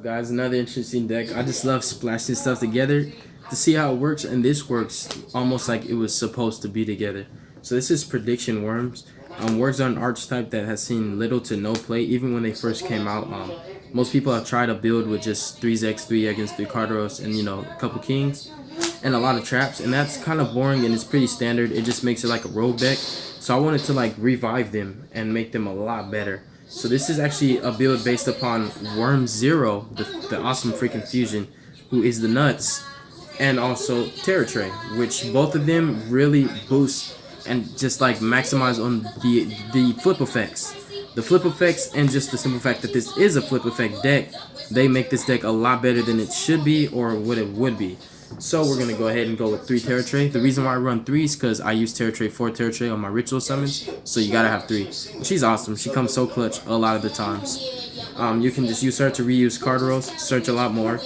guys? Another interesting deck. I just love splashing stuff together to see how it works, and this works almost like it was supposed to be together. So this is Prediction Worms. Worms are an archetype that has seen little to no play even when they first came out. Most people have tried a build with just 3x, 3 against 3 Carderos, and a couple kings and a lot of traps, and that's kind of boring and it's pretty standard. It just makes it like a rogue deck. So I wanted to like revive them and make them a lot better. So this is actually a build based upon Worm Zero, the awesome freaking fusion, who is the nuts, and also Terror Tray, which both of them really boost and just like maximize on the flip effects. The flip effects and just the simple fact that this is a flip effect deck, they make this deck a lot better than it should be or what it would be. So we're going to go ahead and go with 3 Terror Tray. The reason why I run 3 is because I use Terror Tray 4 Terror Tray on my ritual summons, so you got to have 3. She's awesome. She comes so clutch a lot of the times. You can just use her to reuse Carderos, search a lot more.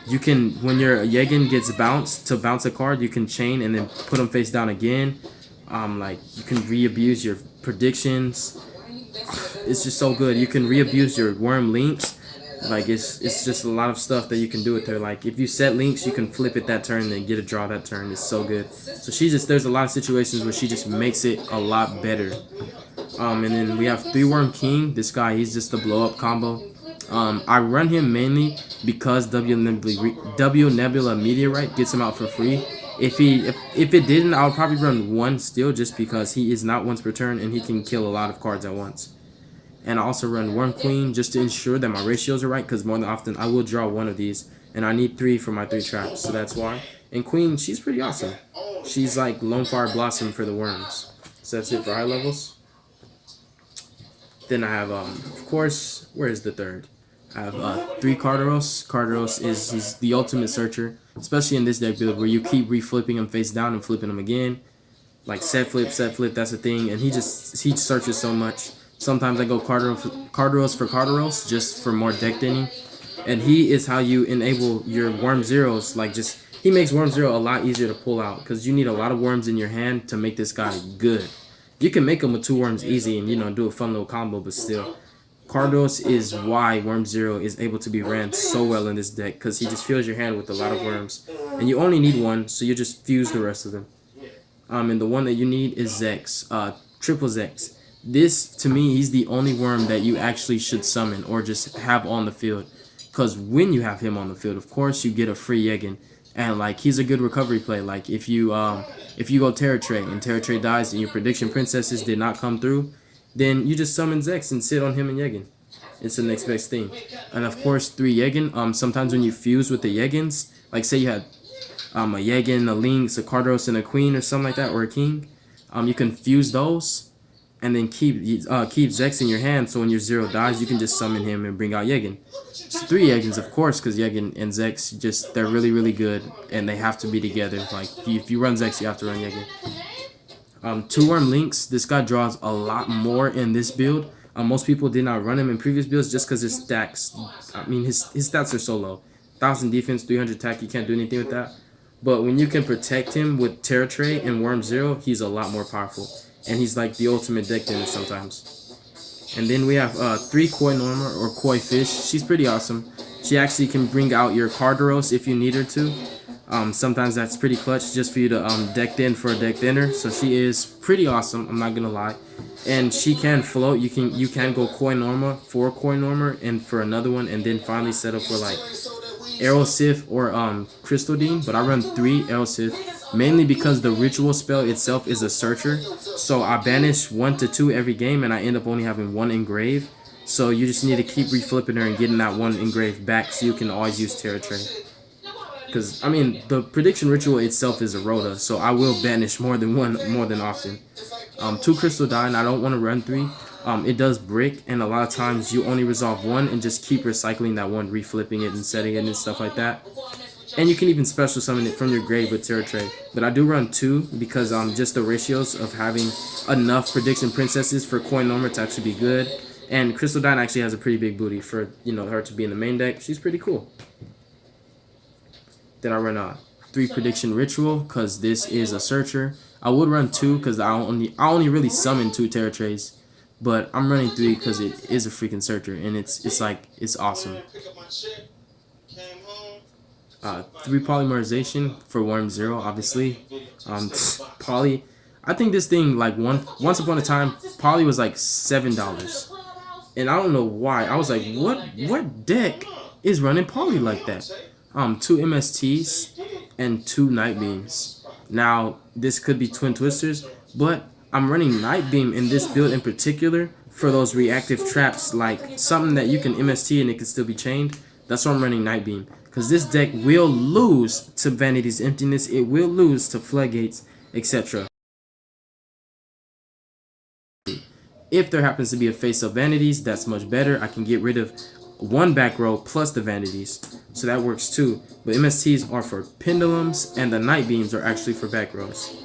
You can, when your Yegin gets bounced, to bounce a card, you can chain and then put them face down again. Like, you can re-abuse your predictions. It's just so good. You can re-abuse your Worm Links. Like, it's just a lot of stuff that you can do with her. Like, if you set links, you can flip it that turn and then get a draw that turn. It's so good. So there's a lot of situations where she just makes it a lot better. And then we have 3 Worm King. This guy, he's just a blow up combo. I run him mainly because W Nebula Meteorite gets him out for free. If it didn't, I would probably run 1 still, just because he is not once per turn and he can kill a lot of cards at once. And I also run Worm Queen just to ensure that my ratios are right, because more than often I will draw one of these and I need 3 for my 3 traps, so that's why. And Queen, she's pretty awesome. She's like Lone Fire Blossom for the worms. So that's it for high levels. Then I have of course, where is the third? I have 3 Carderos. Carderos he's the ultimate searcher, especially in this deck build where you keep reflipping him face down and flipping him again. Like set flip, that's a thing, and he searches so much. Sometimes I go Carderos for Carderos just for more deck thinning. And he is how you enable your Worm Zeros. Like, he makes Worm Zero a lot easier to pull out, because you need a lot of worms in your hand to make this guy good. You can make him with 2 worms easy and do a fun little combo, but still, Carderos is why Worm Zero is able to be ran so well in this deck, because he just fills your hand with a lot of worms. And you only need 1, so you just fuse the rest of them. And the one that you need is Zex, triple Zex. This, to me, he's the only worm that you actually should summon or just have on the field. Because when you have him on the field, of course, you get a free Yegin. And, like, he's a good recovery play. Like, if you go Terror Tray and Terror Tray dies and your prediction princesses did not come through, then you just summon Zex and sit on him and Yegin. It's the next best thing. And, of course, 3 Yegin. Sometimes when you fuse with the Yegins, like, say you had a Yegin, a Lynx, a Carderos, and a Queen or something like that, or a King, you can fuse those. And then keep Zex in your hand, so when your 0 dies, you can just summon him and bring out Yegin. So 3 Yegins, of course, because Yegin and Zex, they're really, really good, and they have to be together. Like, if you run Zex, you have to run Yegin. 2 Worm Links, this guy draws a lot more in this build. Most people did not run him in previous builds just because his stacks, his stats are so low. 1000 defense, 300 attack, you can't do anything with that. But when you can protect him with Terror Tray and Worm Zero, he's a lot more powerful. And he's like the ultimate deck thinner sometimes. And then we have 3 Koi Norma or Koi Fish. She's pretty awesome. She actually can bring out your Carderos if you need her to. Sometimes that's pretty clutch just for you to deck thin for a deck thinner. So she is pretty awesome, I'm not gonna lie. And she can float. You can go Koi Norma for Koi Norma and for another one, and then finally settle for like Aerosith or Crystal Dean. But I run 3 Aerosith. Mainly because the ritual spell itself is a searcher, so I banish 1 to 2 every game, and I end up only having 1 engrave. So you just need to keep reflipping her and getting that 1 engrave back, so you can always use Terror Tray. Because the prediction ritual itself is a rota, so I will banish more than 1 more than often. 2 Crystal Die, and I don't want to run 3. It does brick, and a lot of times you only resolve 1 and just keep recycling that 1, reflipping it and setting it and stuff like that. And you can even special summon it from your grave with Terror Tray. But I do run 2 because just the ratios of having enough prediction princesses for Koi Norma to actually be good. And Crystal Dine actually has a pretty big booty for her to be in the main deck. She's pretty cool. Then I run 3 prediction ritual because this is a searcher. I would run 2 because I only really summon 2 Terror Trays. but I'm running 3 because it is a freaking searcher, and it's awesome. 3 polymerization for worm 0, obviously. Poly, I think this thing, like, once upon a time, poly was like $7, and I don't know why. I was like, what deck is running poly like that? 2 MSTs and 2 night beams. Now this could be twin twisters, but I'm running night beam in this build in particular for those reactive traps, like something that you can MST and it can still be chained. That's why I'm running night beam, because this deck will lose to Vanity's Emptiness, it will lose to Floodgates, etc. If there happens to be a face of Vanities, that's much better. I can get rid of 1 back row plus the Vanities, so that works too. But MSTs are for pendulums, and the night beams are actually for back rows.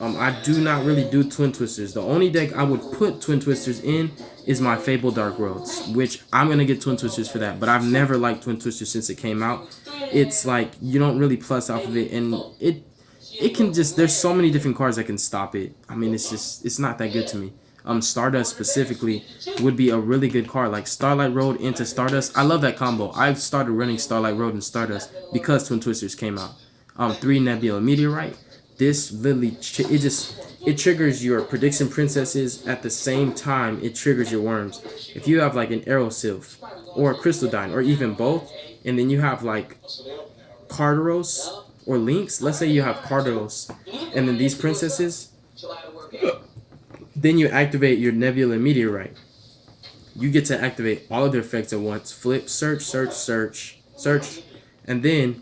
I do not really do twin twisters. The only deck I would put twin twisters in is my Fable Dark Roads, which I'm gonna get twin twisters for that. But I've never liked twin twisters since it came out. It's like you don't really plus off of it, and it can just, there's so many different cards that can stop it. I mean, it's not that good to me. Stardust specifically would be a really good card, like Starlight Road into Stardust. I love that combo. I've started running Starlight Road and Stardust because Twin Twisters came out. 3 Nebula Meteorite. This literally, it triggers your Prediction Princesses at the same time it triggers your worms. If you have like an Aerosylph or a Crystalline or even both, and then you have like Carderos or Lynx, let's say you have Carderos and then these princesses, then you activate your Nebula Meteorite. You get to activate all of their effects at once. Flip, search, search, search, search, and then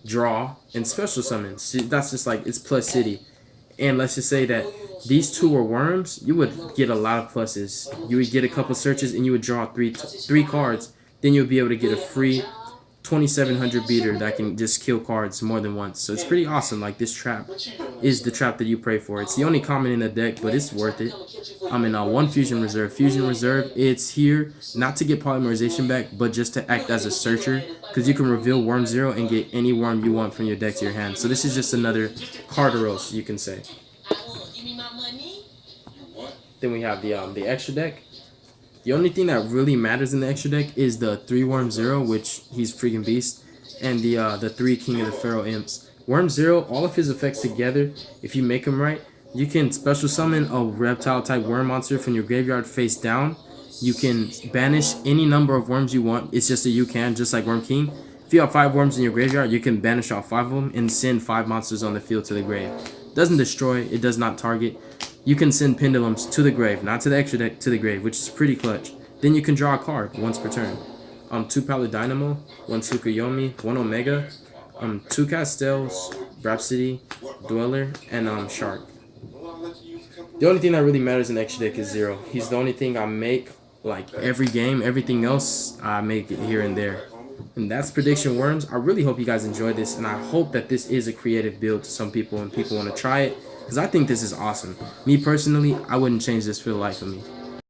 draw and special summon. See, that's just like, it's plus city. And let's just say that these 2 were worms, you would get a lot of pluses. You would get a couple searches and you would draw three cards. Then you would be able to get a free 2700 beater that can just kill cards more than once. So it's pretty awesome. Like, this trap is the trap that you pray for. It's the only common in the deck, but it's worth it. I'm in 1 Fusion Reserve. Fusion Reserve, it's here not to get polymerization back, but just to act as a searcher, because you can reveal Worm 0 and get any worm you want from your deck to your hand. So this is just another Carderos, you can say. Then we have the extra deck. The only thing that really matters in the extra deck is the 3 Worm 0, which he's freaking beast, and the 3 King of the Pharaoh Imps. Worm 0, all of his effects together, if you make them right, you can special summon a reptile type worm monster from your graveyard face down. You can banish any number of worms you want. It's just that you can, just like Worm King. If you have 5 worms in your graveyard, you can banish all 5 of them and send 5 monsters on the field to the grave. Doesn't destroy, it does not target. You can send pendulums to the grave, not to the extra deck, to the grave, which is pretty clutch. Then you can draw a card once per turn. 2 Paludynamo, 1 Tsukuyomi, 1 Omega, 2 Castells, Rhapsody, Dweller, and Shark. The only thing that really matters in extra deck is 0. He's the only thing I make like every game. Everything else I make it here and there. And that's Prediction Worms. I really hope you guys enjoyed this, and I hope that this is a creative build to some people and people want to try it, because I think this is awesome. Me personally, I wouldn't change this for the life of me.